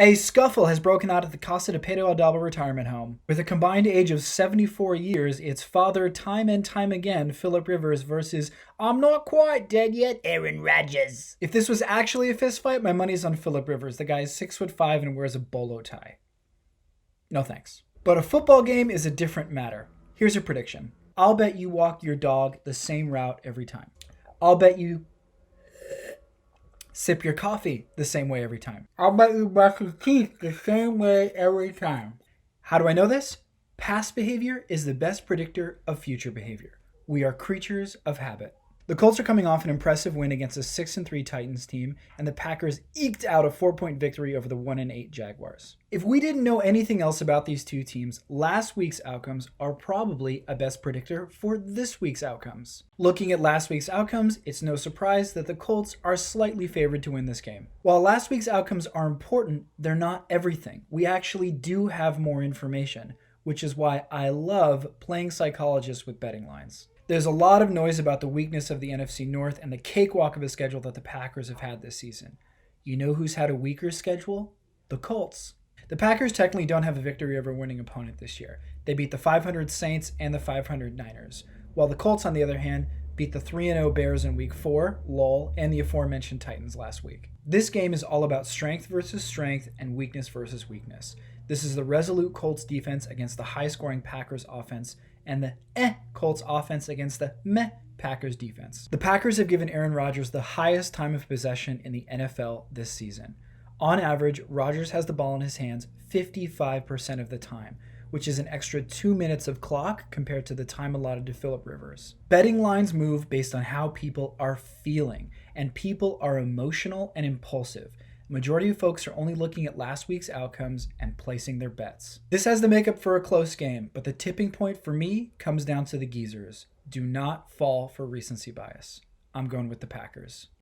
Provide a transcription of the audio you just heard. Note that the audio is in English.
A scuffle has broken out at the Casa de Pedro Aldaba retirement home. With a combined age of 74 years, it's father time and time again, Philip Rivers versus I'm not quite dead yet, Aaron Rodgers. If this was actually a fist fight, my money's on Philip Rivers. The guy is 6'5" and wears a bolo tie. No thanks. But a football game is a different matter. Here's a prediction. I'll bet you walk your dog the same route every time. I'll bet you sip your coffee the same way every time. I'll bet you brush your teeth the same way every time. How do I know this? Past behavior is the best predictor of future behavior. We are creatures of habit. The Colts are coming off an impressive win against a 6-3 Titans team, and the Packers eked out a 4-point victory over the 1-8 Jaguars. If we didn't know anything else about these two teams, last week's outcomes are probably a best predictor for this week's outcomes. Looking at last week's outcomes, it's no surprise that the Colts are slightly favored to win this game. While last week's outcomes are important, they're not everything. We actually do have more information, which is why I love playing psychologist with betting lines. There's a lot of noise about the weakness of the NFC North and the cakewalk of a schedule that the Packers have had this season. You know who's had a weaker schedule? The Colts. The Packers technically don't have a victory over a winning opponent this year. They beat the 500 Saints and the 500 Niners, while the Colts, on the other hand, beat the 3-0 Bears in Week 4, lol, and the aforementioned Titans last week. This game is all about strength versus strength and weakness versus weakness. This is the resolute Colts defense against the high-scoring Packers offense, and the Colts offense against the Packers defense. The Packers have given Aaron Rodgers the highest time of possession in the NFL this season. On average, Rodgers has the ball in his hands 55% of the time, which is an extra 2 minutes of clock compared to the time allotted to Philip Rivers. Betting lines move based on how people are feeling, and people are emotional and impulsive. Majority of folks are only looking at last week's outcomes and placing their bets. This has the makeup for a close game, but the tipping point for me comes down to the geezers. Do not fall for recency bias. I'm going with the Packers.